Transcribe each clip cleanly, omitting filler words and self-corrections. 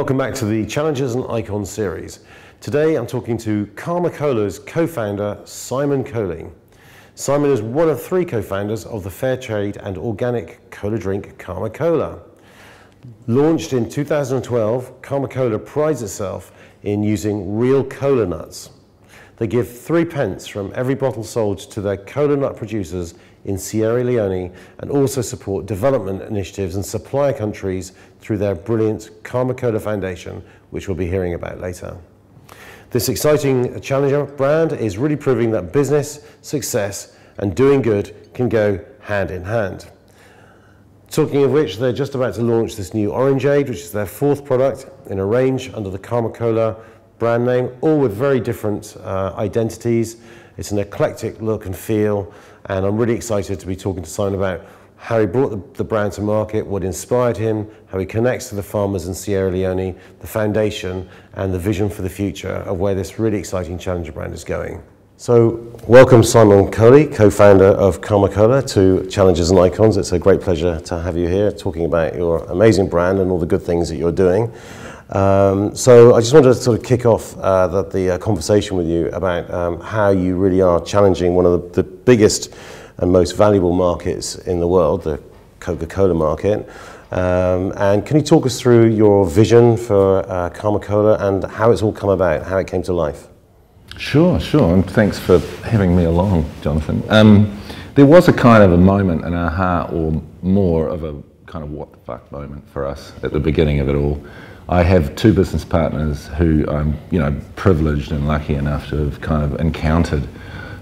welcome back to the Challenges and Icons series. Today I'm talking to Karma Cola's co-founder, Simon Coley. Simon is one of 3 co-founders of the fair trade and organic cola drink Karma Cola. Launched in 2012, Karma Cola prides itself in using real cola nuts. They give 3 pence from every bottle sold to their cola nut producers in Sierra Leone, and also support development initiatives in supplier countries through their brilliant Karma Cola Foundation, which we'll be hearing about later. This exciting challenger brand is really proving that business, success, and doing good can go hand in hand. Talking of which, they're just about to launch this new Orangeade, which is their 4th product in a range under the Karma Cola brand name, all with very different identities. It's an eclectic look and feel, and I'm really excited to be talking to Simon about how he brought the brand to market, what inspired him, how he connects to the farmers in Sierra Leone, the foundation, and the vision for the future of where this really exciting challenger brand is going. So, welcome Simon Coley, co-founder of Karma Cola, to Challenges and Icons. It's a great pleasure to have you here talking about your amazing brand and all the good things that you're doing. So I just wanted to sort of kick off the conversation with you about how you really are challenging one of the biggest and most valuable markets in the world, the Coca-Cola market. And can you talk us through your vision for Karma Cola and how it's all come about, how it came to life? Sure, and thanks for having me along, Jonathan. There was a kind of a moment, an aha, or more of a kind of what the fuck moment for us at the beginning of it all. I have 2 business partners who I'm, privileged and lucky enough to have kind of encountered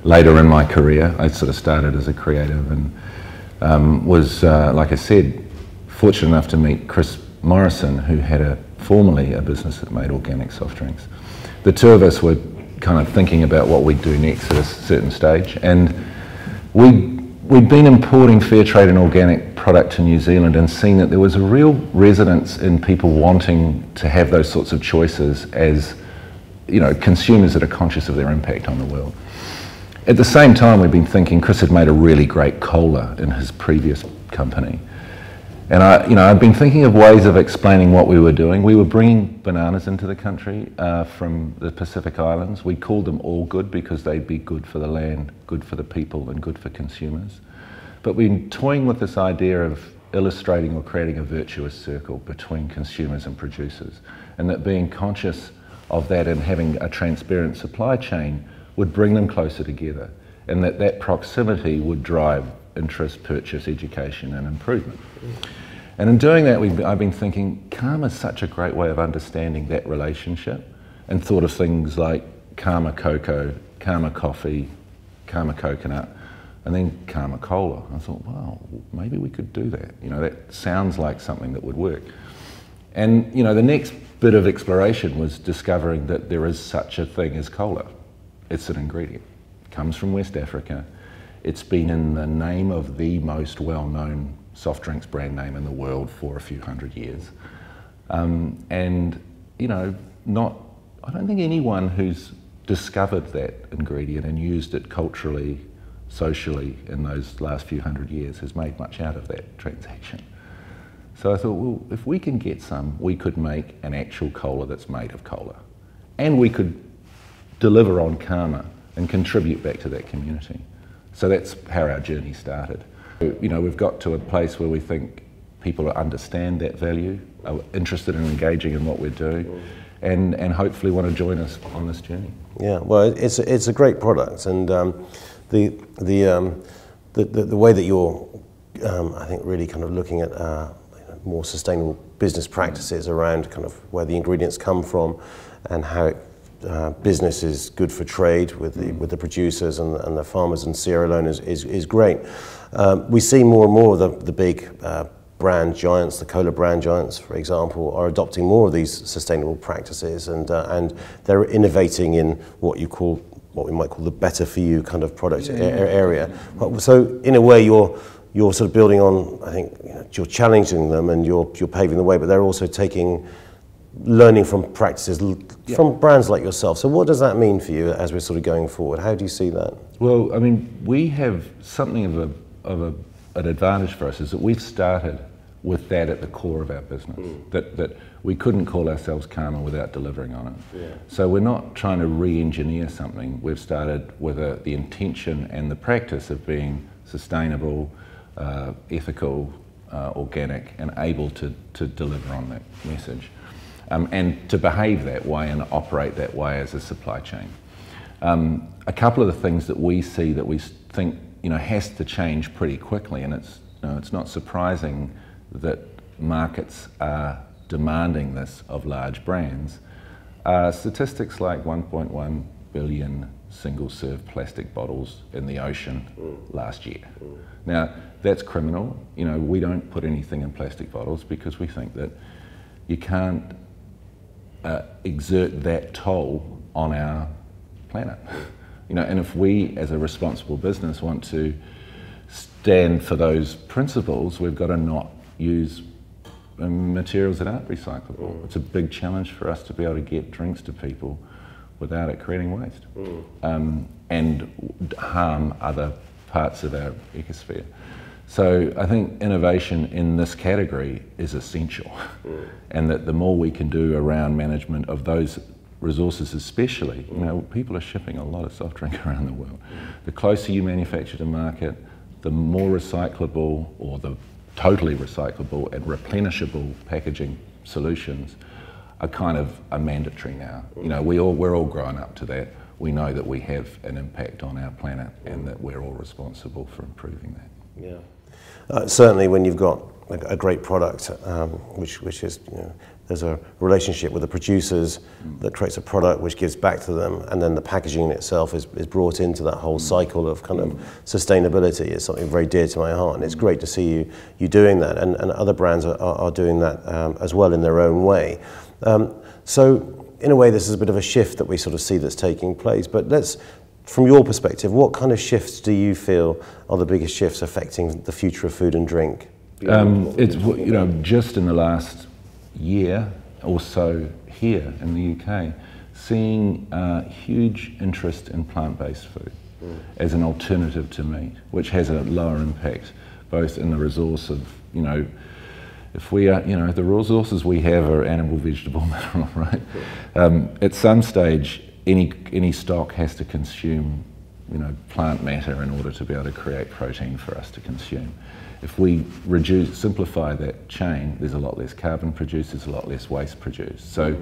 later in my career. I sort of started as a creative and was, like I said, fortunate enough to meet Chris Morrison, who had formerly a business that made organic soft drinks. The 2 of us were kind of thinking about what we'd do next at a certain stage, and we'd been importing fair trade and organic product to New Zealand and seen that there was a real resonance in people wanting to have those sorts of choices as, consumers that are conscious of their impact on the world. At the same time, we've been thinking, Chris had made a really great cola in his previous company. And I've been thinking of ways of explaining what we were doing. We were bringing bananas into the country from the Pacific Islands. We called them all good because they'd be good for the land, good for the people, and good for consumers. But we've been toying with this idea of illustrating or creating a virtuous circle between consumers and producers, and that being conscious of that and having a transparent supply chain would bring them closer together, and that proximity would drive interest, purchase, education, and improvement. And in doing that, I've been thinking, Karma's such a great way of understanding that relationship, and thought of things like Karma Cocoa, Karma Coffee, Karma Coconut, and then Karma Cola. I thought, wow, maybe we could do that. That sounds like something that would work. And the next bit of exploration was discovering that there is such a thing as cola. It's an ingredient. It comes from West Africa. It's been in the name of the most well-known soft drinks brand name in the world for a few hundred years. I don't think anyone who's discovered that ingredient and used it culturally, socially in those last few hundred years has made much out of that transaction. So I thought, well, if we can get some, we could make an actual cola that's made of cola. And we could deliver on karma and contribute back to that community. So that's how our journey started. We've got to a place where we think people understand that value, are interested in engaging in what we're doing, and hopefully want to join us on this journey. Yeah, well, it's a great product, and the way that you're, I think, really kind of looking at more sustainable business practices around kind of where the ingredients come from, and how business is good for trade with the producers and the farmers in Sierra Leone is great. We see more and more of the big brand giants, the cola brand giants, for example, are adopting more of these sustainable practices, and they're innovating in what we might call the better for you kind of product area. So in a way, you're sort of building on, I think, you're challenging them and you're paving the way, but they're also learning from practices from brands like yourself. So what does that mean for you as we're sort of going forward? How do you see that? Well, I mean, we have something of an advantage for us, is that we've started with that at the core of our business, that we couldn't call ourselves Karma without delivering on it. Yeah. So we're not trying to re-engineer something. We've started with the intention and the practice of being sustainable, ethical, organic, and able to deliver on that message. And to behave that way and operate that way as a supply chain. A couple of the things that we see that we think has to change pretty quickly, and it's not surprising that markets are demanding this of large brands, are statistics like 1.1 billion single-serve plastic bottles in the ocean last year. Now, that's criminal. We don't put anything in plastic bottles because we think that you can't exert that toll on our planet. And if we, as a responsible business, want to stand for those principles, we've got to not use materials that aren't recyclable. It's a big challenge for us to be able to get drinks to people without it creating waste and harm other parts of our ecosphere. So I think innovation in this category is essential, and that the more we can do around management of those resources especially, people are shipping a lot of soft drink around the world. The closer you manufacture to market, the more recyclable or the totally recyclable and replenishable packaging solutions are mandatory now. We're all grown up to that. We know that we have an impact on our planet and that we're all responsible for improving that. Yeah. Certainly when you've got a great product, which is, there's a relationship with the producers that creates a product which gives back to them, and then the packaging in itself is brought into that whole cycle of kind of sustainability. Is something very dear to my heart, and it's great to see you doing that, and other brands are doing that as well in their own way. So in a way this is a bit of a shift that we sort of see that's taking place, but from your perspective, what kind of shifts do you feel are the biggest shifts affecting the future of food and drink? It's just in the last year or so here in the UK, seeing huge interest in plant-based food as an alternative to meat, which has a lower impact both in the resource of, if we are, the resources we have are animal, vegetable, mineral, right? At some stage, any stock has to consume, plant matter in order to be able to create protein for us to consume. If we simplify that chain, there's a lot less carbon produced, there's a lot less waste produced. So,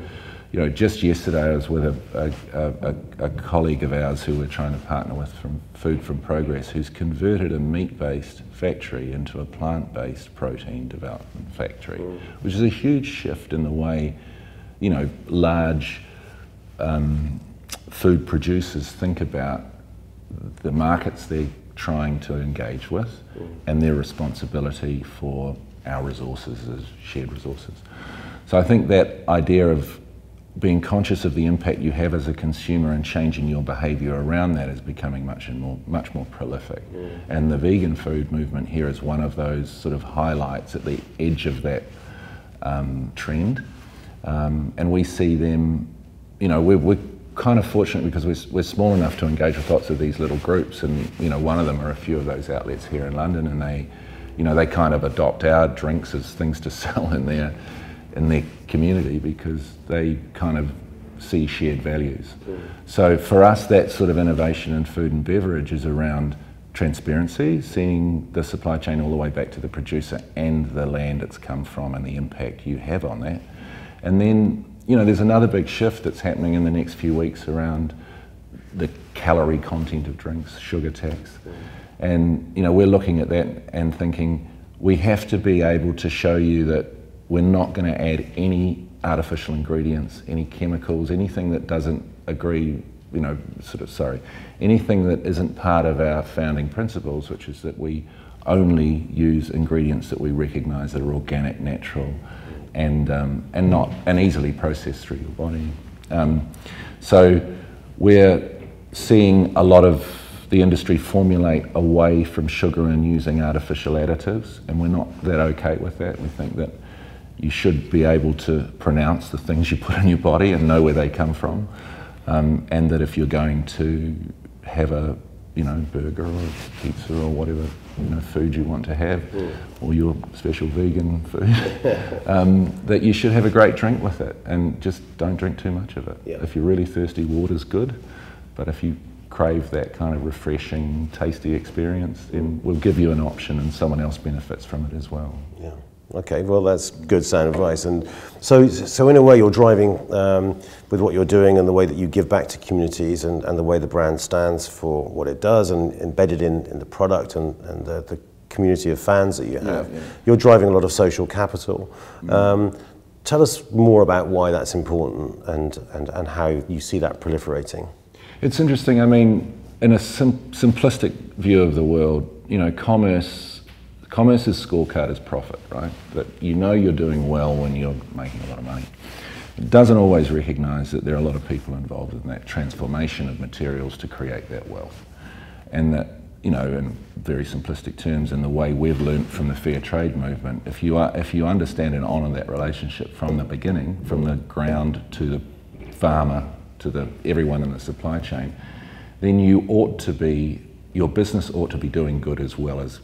just yesterday I was with a colleague of ours who we're trying to partner with from Food from Progress, who's converted a meat-based factory into a plant-based protein development factory, which is a huge shift in the way, large food producers think about the markets they're trying to engage with and their responsibility for our resources as shared resources. So I think that idea of being conscious of the impact you have as a consumer and changing your behaviour around that is becoming much more prolific. And the vegan food movement here is one of those sort of highlights at the edge of that trend. And we see them, we're kind of fortunate because we're small enough to engage with lots of these little groups, and one of them are a few of those outlets here in London, and they kind of adopt our drinks as things to sell in their community because they kind of see shared values. So for us, that sort of innovation in food and beverage is around transparency, seeing the supply chain all the way back to the producer and the land it's come from and the impact you have on that. And then there's another big shift that's happening in the next few weeks around the calorie content of drinks, sugar tax. And we're looking at that and thinking we have to be able to show you that we're not going to add any artificial ingredients, any chemicals, anything that doesn't agree, anything that isn't part of our founding principles, which is that we only use ingredients that we recognise that are organic, natural, and easily processed through your body. So we're seeing a lot of the industry formulate away from sugar and using artificial additives, and we're not that okay with that. We think that you should be able to pronounce the things you put in your body and know where they come from, and that if you're going to have a you know, burger or pizza or whatever, you know, food you want to have, or your special vegan food, that you should have a great drink with it, and just don't drink too much of it. Yeah. If you're really thirsty, water's good, but if you crave that kind of refreshing, tasty experience, then we'll give you an option and someone else benefits from it as well. Yeah. Okay, well that's good sound advice. And so in a way you're driving with what you're doing and the way that you give back to communities and the way the brand stands for what it does and embedded in the product and the community of fans that you have. Yeah. You're driving a lot of social capital. Tell us more about why that's important and how you see that proliferating. It's interesting. I mean, in a simplistic view of the world, you know, commerce's scorecard is profit, right? That you know you're doing well when you're making a lot of money. It doesn't always recognise that there are a lot of people involved in that transformation of materials to create that wealth. And that, you know, in very simplistic terms, in the way we've learnt from the fair trade movement, if you understand and honour that relationship from the beginning, from the ground to the farmer, to everyone in the supply chain, then your business ought to be doing good as well as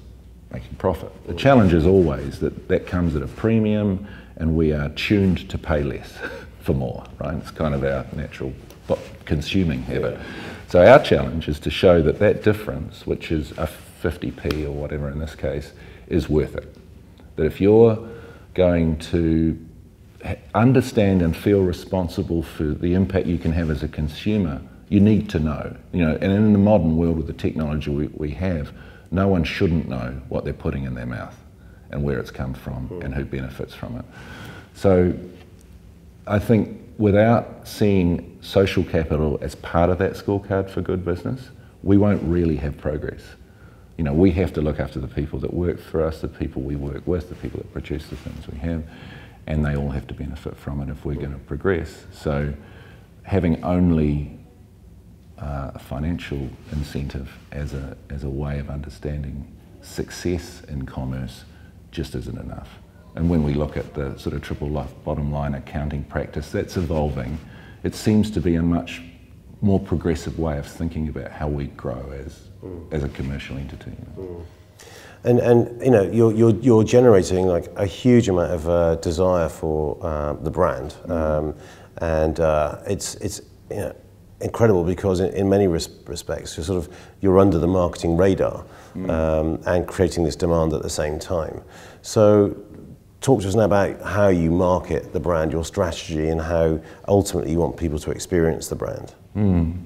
making profit. The challenge is always that comes at a premium, and we are tuned to pay less for more, right? It's kind of our natural consuming habit. So our challenge is to show that difference, which is a 50p or whatever in this case, is worth it. That if you're going to understand and feel responsible for the impact you can have as a consumer, you need to know, you know, and in the modern world with the technology we have, no one shouldn't know what they're putting in their mouth and where it's come from and who benefits from it. So I think without seeing social capital as part of that scorecard for good business, we won't really have progress. You know, we have to look after the people that work for us, the people we work with, the people that produce the things we have, and they all have to benefit from it if we're going to progress. So having only a financial incentive as a way of understanding success in commerce just isn't enough. And when we look at the sort of triple bottom line accounting practice that's evolving, it seems to be a much more progressive way of thinking about how we grow as a commercial entity. You know. And you know, you're generating like a huge amount of desire for the brand, and it's you know, incredible because in many respects you're under the marketing radar and creating this demand at the same time. So talk to us now about how you market the brand, your strategy, and how ultimately you want people to experience the brand.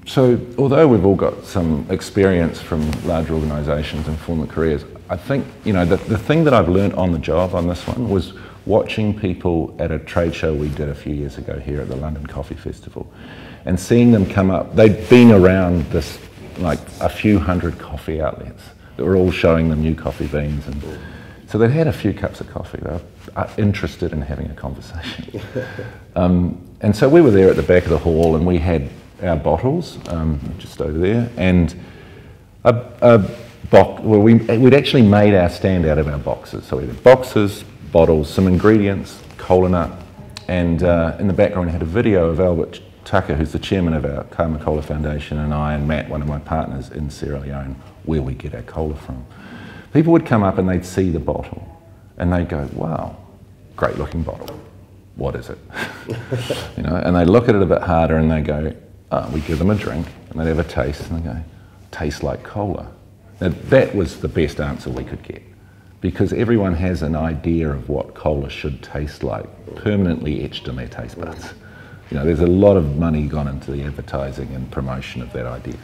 So although we've all got some experience from large organisations and former careers, I think, you know, the thing that I've learnt on the job on this one was watching people at a trade show we did a few years ago here at the London Coffee Festival and seeing them come up. They'd been around this, like a few hundred coffee outlets that were all showing them new coffee beans, and so they'd had a few cups of coffee. They were interested in having a conversation. And so we were there at the back of the hall and we had our bottles just over there, and we'd actually made our stand out of our boxes. So we had boxes, bottles, some ingredients, cola nut, and in the background we had a video of Albert Tucker, who's the chairman of our Karma Cola Foundation, and I and Matt, one of my partners in Sierra Leone, where we get our cola from. People would come up and they'd see the bottle and they'd go, wow, great looking bottle. What is it? You know, and they look at it a bit harder and they go, oh, we give them a drink and they'd have a taste and they go, tastes like cola. Now that was the best answer we could get, because everyone has an idea of what cola should taste like, permanently etched in their taste buds. You know, there's a lot of money gone into the advertising and promotion of that idea.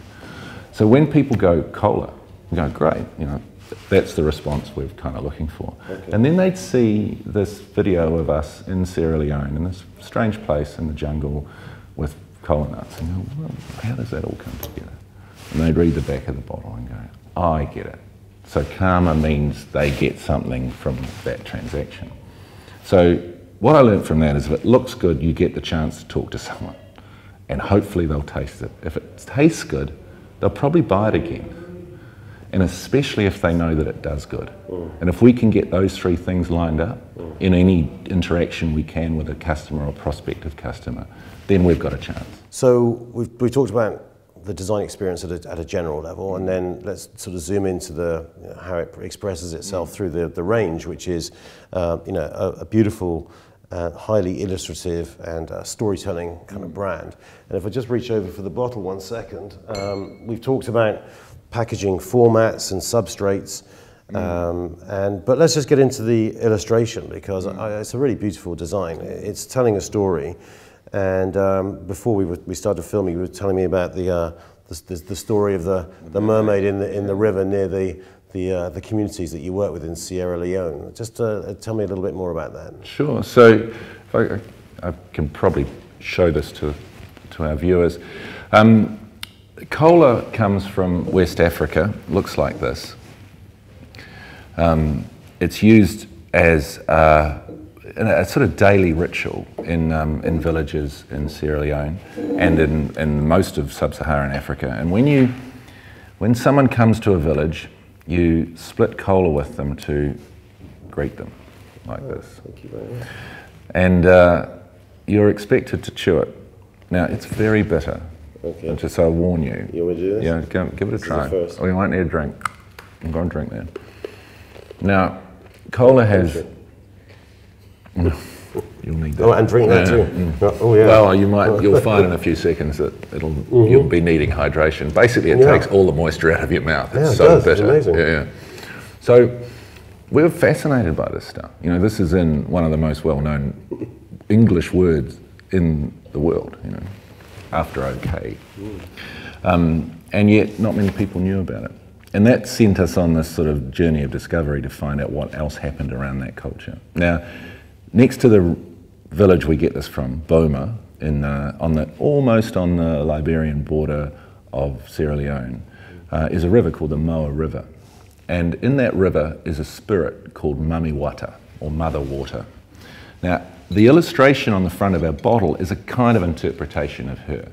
So when people go cola, we go, great, you know, that's the response we're kind of looking for. Okay. And then they'd see this video of us in Sierra Leone, in this strange place in the jungle with cola nuts, and go, well, how does that all come together? And they'd read the back of the bottle and go, oh, I get it. So karma means they get something from that transaction. So what I learned from that is if it looks good, you get the chance to talk to someone, and hopefully they'll taste it. If it tastes good, they'll probably buy it again. And especially if they know that it does good. And if we can get those three things lined up in any interaction we can with a customer or prospective customer, then we've got a chance. So we've talked about the design experience at a general level, and then let's sort of zoom into the how it expresses itself through the range, which is a beautiful, highly illustrative and storytelling kind of brand. And if I just reach over for the bottle 1 second, we've talked about packaging formats and substrates, but let's just get into the illustration, because it's a really beautiful design. It's telling a story. And before we started filming, you were telling me about the story of the mermaid in the river near the communities that you work with in Sierra Leone. Just tell me a little bit more about that. Sure. So I can probably show this to our viewers. Cola comes from West Africa. Looks like this. It's used as a sort of daily ritual in villages in Sierra Leone and in most of sub-Saharan Africa. And when someone comes to a village, you split cola with them to greet them, like this. Thank you very much. And you're expected to chew it. Now, it's very bitter. Okay. Just so I warn you. You want me to do this? Yeah, give it a try. Oh, you won't need a drink. I'm going to drink then. Now, cola has... You'll need that. Oh, and drink that too. Oh, yeah. Well, you'll find in a few seconds that you'll be needing hydration. Basically, it takes all the moisture out of your mouth. It's so bitter. It's amazing. Yeah. So we're fascinated by this stuff. This is in one of the most well-known English words in the world. After okay, and yet not many people knew about it. And that sent us on this sort of journey of discovery to find out what else happened around that culture. Now, next to the village we get this from, Boma, almost on the Liberian border of Sierra Leone, is a river called the Moa River. And in that river is a spirit called Mami Wata, or Mother Water. Now, the illustration on the front of our bottle is a kind of interpretation of her.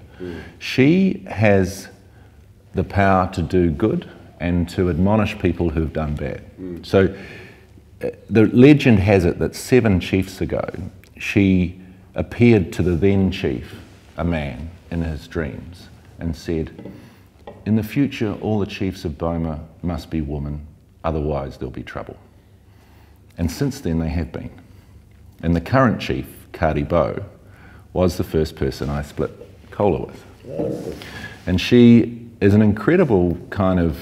She has the power to do good and to admonish people who've done bad. So the legend has it that 7 chiefs ago, she appeared to the then chief, a man, in his dreams and said, "In the future, all the chiefs of Boma must be women, otherwise there'll be trouble." And since then they have been. And the current chief, Cardi Bo, was the first person I split cola with. And she is an incredible kind of,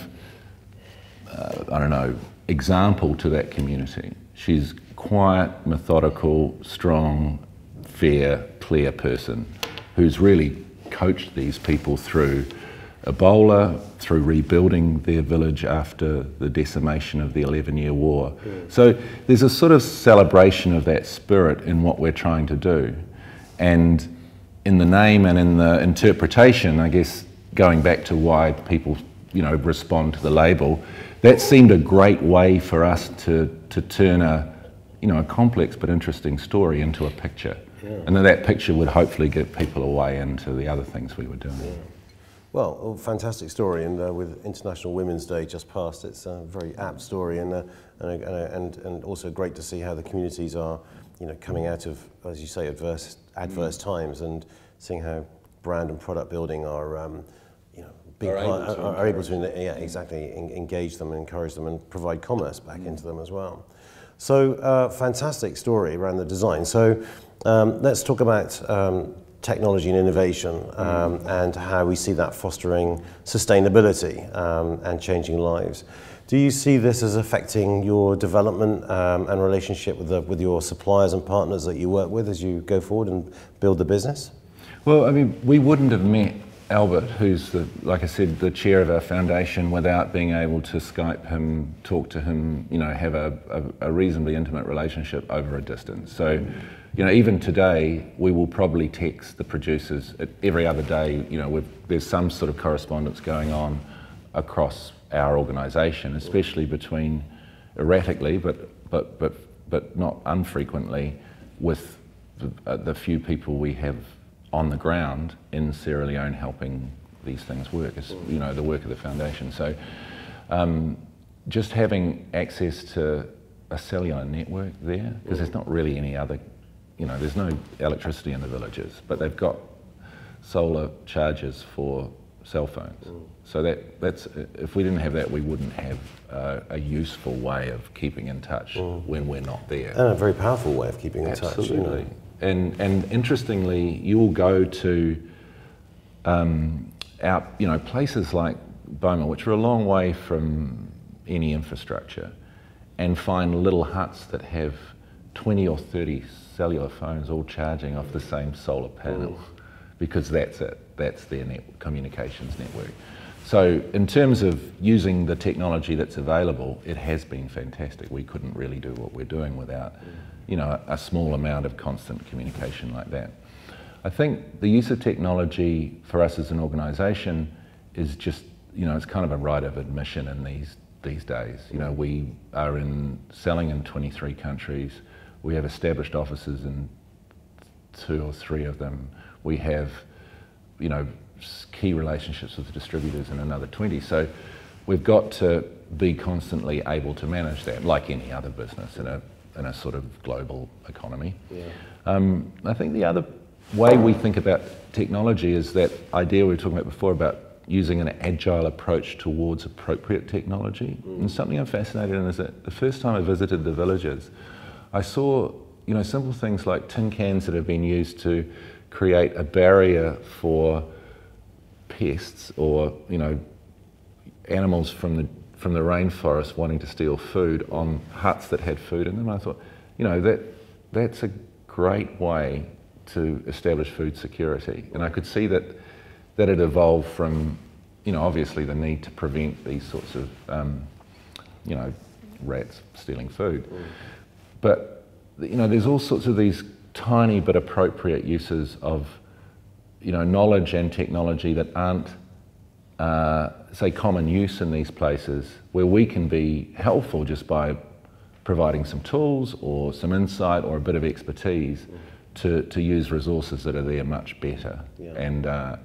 example to that community. She's quiet, methodical, strong, fair, clear person who's really coached these people through Ebola, through rebuilding their village after the decimation of the 11-year war. So there's a sort of celebration of that spirit in what we're trying to do. And in the name and in the interpretation, I guess, going back to why people, respond to the label, that seemed a great way for us to turn a complex but interesting story into a picture. And then that picture would hopefully get people away into the other things we were doing. Well, a fantastic story, and with International Women's Day just passed, it's a very apt story, and also great to see how the communities are, coming out of, as you say, adverse times, and seeing how brand and product building are, able to engage them and encourage them and provide commerce back into them as well. So, fantastic story around the design. So, let's talk about technology and innovation, and how we see that fostering sustainability and changing lives. Do you see this as affecting your development and relationship with your suppliers and partners that you work with as you go forward and build the business? Well, I mean, we wouldn't have met Albert, who's, like I said, the chair of our foundation, without being able to Skype him, talk to him, have a reasonably intimate relationship over a distance. So, even today, we will probably text the producers every other day. There's some sort of correspondence going on across our organisation, especially between, erratically, but not unfrequently, with the few people we have on the ground in Sierra Leone helping these things work. It's, the work of the foundation. So, just having access to a cellular network there, because there's not really any other. There's no electricity in the villages, but they've got solar chargers for cell phones. So that's if we didn't have that, we wouldn't have a useful way of keeping in touch when we're not there. And a very powerful way of keeping in touch. Absolutely. And interestingly, you'll go to places like Beaumont, which are a long way from any infrastructure, and find little huts that have 20 or 30 cellular phones all charging off the same solar panel, because that's it. That's their communications network. So in terms of using the technology that's available, it has been fantastic. We couldn't really do what we're doing without, a small amount of constant communication like that. I think the use of technology for us as an organisation is just, it's kind of a rite of admission in these days. We are selling in 23 countries. We have established offices in 2 or 3 of them. We have, key relationships with distributors in another 20. So we've got to be constantly able to manage that, like any other business in a sort of global economy. Yeah. I think the other way we think about technology is that idea we were talking about before about using an agile approach towards appropriate technology. And something I'm fascinated in is that the first time I visited the villages, I saw, simple things like tin cans that have been used to create a barrier for pests or, animals from the rainforest wanting to steal food on huts that had food in them. I thought, that's a great way to establish food security. And I could see that it evolved from, obviously the need to prevent these sorts of, rats stealing food. But, there's all sorts of these tiny but appropriate uses of, knowledge and technology that aren't, say, common use in these places, where we can be helpful just by providing some tools or some insight or a bit of expertise to use resources that are there much better. Yeah.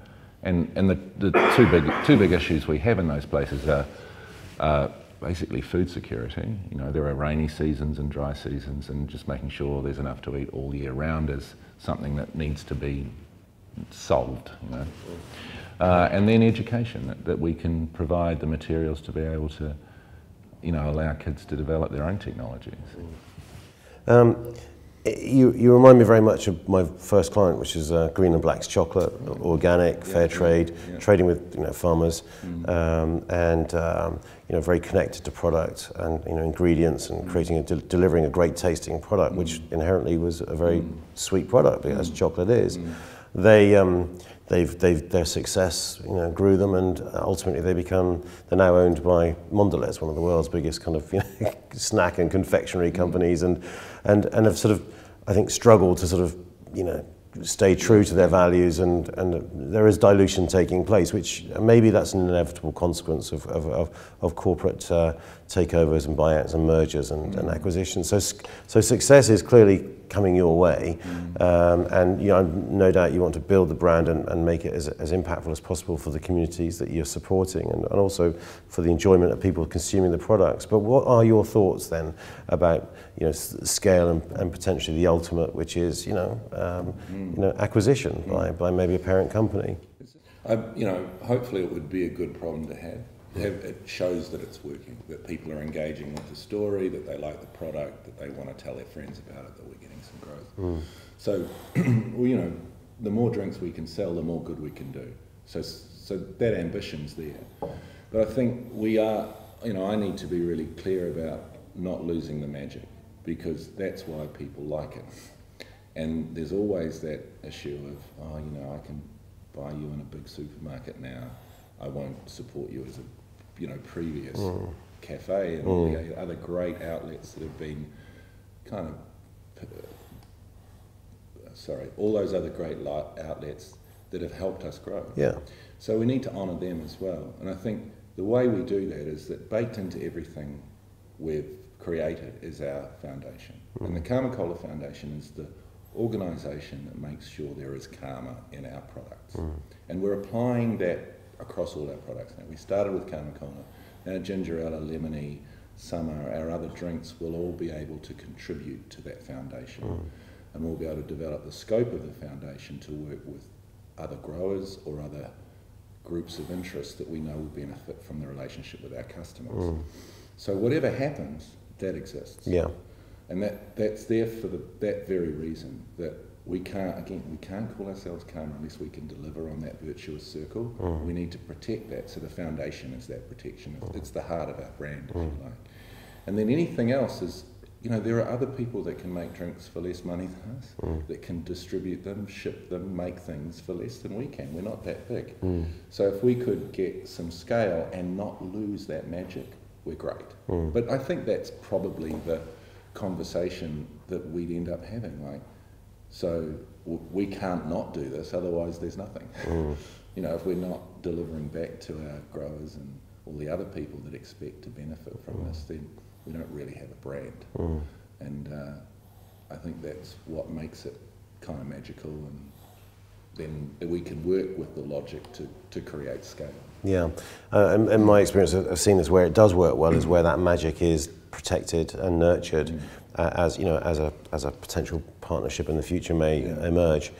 And the two big issues we have in those places are basically food security. There are rainy seasons and dry seasons, and just making sure there's enough to eat all year round is something that needs to be solved. And then education, that we can provide the materials to be able to, allow kids to develop their own technologies. You remind me very much of my first client, which is Green and Black's chocolate, organic, fair trade, trading with farmers, and very connected to product and ingredients, and creating delivering a great tasting product, which inherently was a very sweet product, as chocolate is. Their success grew them, and ultimately they're now owned by Mondelez, one of the world's biggest kind of snack and confectionery companies, and have sort of, I think, struggled to sort of stay true to their values, and there is dilution taking place, which maybe that's an inevitable consequence of corporate takeovers and buyouts and mergers and acquisitions. So success is clearly coming your way, and no doubt you want to build the brand and make it as impactful as possible for the communities that you're supporting, and also for the enjoyment of people consuming the products. But what are your thoughts then about scale and potentially the ultimate, which is acquisition by maybe a parent company? Hopefully it would be a good problem to have. It shows that it's working, that people are engaging with the story, that they like the product, that they want to tell their friends about it, that we're getting some growth. So, the more drinks we can sell, the more good we can do. So that ambition's there. But I think we are, I need to be really clear about not losing the magic, because that's why people like it. And there's always that issue of, I can buy you in a big supermarket now, I won't support you as a previous cafe, and all the other great outlets that have been all those other great outlets that have helped us grow. Yeah. So we need to honour them as well. And I think the way we do that is that baked into everything we've created is our foundation. And the Karma Cola Foundation is the organisation that makes sure there is karma in our products. And we're applying that across all our products now. We started with Karma Cola, now ginger ale, lemony, summer, our other drinks will all be able to contribute to that foundation. And we'll be able to develop the scope of the foundation to work with other growers or other groups of interest that we know will benefit from the relationship with our customers. So whatever happens, that exists. Yeah. And that's there for that very reason, that we can't call ourselves Karma unless we can deliver on that virtuous circle. We need to protect that, so the foundation is that protection. It's the heart of our brand, if you like. And then anything else is, there are other people that can make drinks for less money than us, that can distribute them, ship them, make things for less than we can. We're not that big. So if we could get some scale and not lose that magic, we're great. But I think that's probably the conversation that we'd end up having, like, so we can't not do this, otherwise there's nothing. If we're not delivering back to our growers and all the other people that expect to benefit from this, then we don't really have a brand. And I think that's what makes it kind of magical, and then we can work with the logic to create scale. Yeah, in my experience, I've seen this where it does work well is where that magic is protected and nurtured, as a potential partnership in the future may emerge.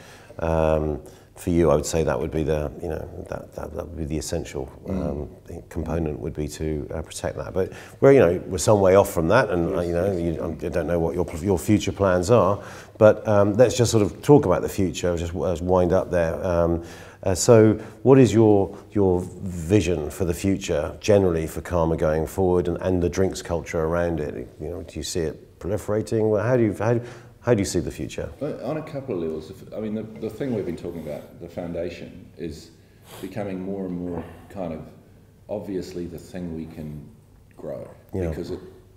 For you, I would say that would be that would be the essential component, would be to protect that. But we're some way off from that, and I don't know what your future plans are. But let's just sort of talk about the future. Just wind up there. So, what is your vision for the future generally for Karma going forward, and the drinks culture around it? Do you see it proliferating? Well, how do you see the future? On a couple of levels. I mean, the thing we've been talking about, the foundation, is becoming more and more kind of obviously the thing we can grow, because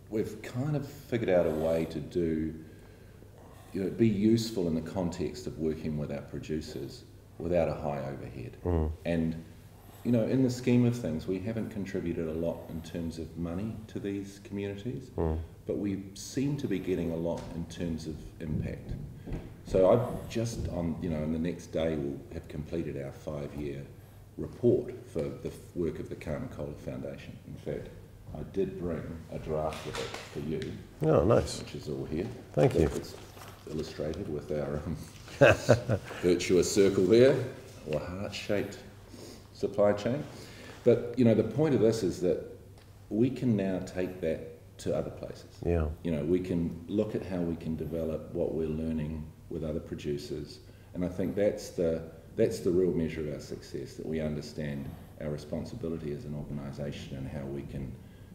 we've kind of figured out a way to be useful in the context of working with our producers without a high overhead. And in the scheme of things, we haven't contributed a lot in terms of money to these communities, but we seem to be getting a lot in terms of impact. So I've just in the next day we'll have completed our 5-year report for the work of the Simon Coley Foundation. In fact, I did bring a draft of it for you. Oh, nice. Which is all here. Thank you. It's illustrated with our virtuous circle there, or heart-shaped supply chain. But the point of this is that we can now take that to other places. We can look at how we can develop what we're learning with other producers, and I think that's the real measure of our success, that we understand our responsibility as an organisation and how we can,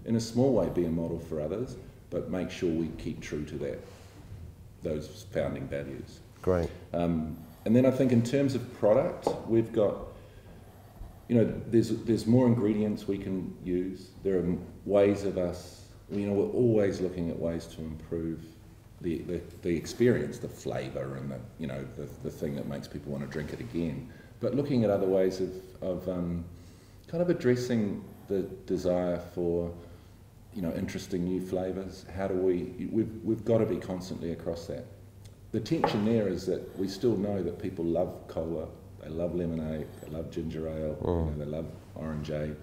in a small way, be a model for others, but make sure we keep true to those founding values. Great. And then I think in terms of product, we've got, there's more ingredients we can use. There are ways of us, we're always looking at ways to improve the experience, the flavour, and the thing that makes people want to drink it again. But looking at other ways of kind of addressing the desire for interesting new flavours. How do we've got to be constantly across that. The tension there is that we still know that people love cola, they love lemonade, they love ginger ale, they love orangeade,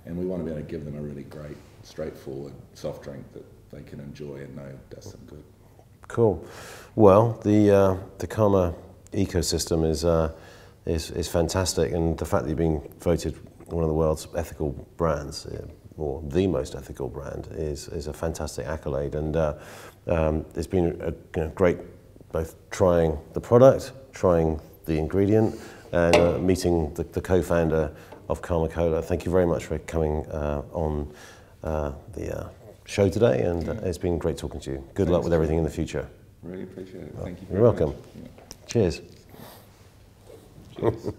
and we want to be able to give them a really great, straightforward soft drink that they can enjoy and know does them good. Cool. Well, the Karma ecosystem is fantastic, and the fact that you've been voted one of the world's ethical brands, or the most ethical brand, is a fantastic accolade, and it's been great both trying the product, trying the ingredient, and meeting the co-founder of Karma Cola. Thank you very much for coming on the show today, and it's been great talking to you. Good luck with everything in the future. Really appreciate it. Thank you. You're welcome. Yeah. Cheers. Cheers.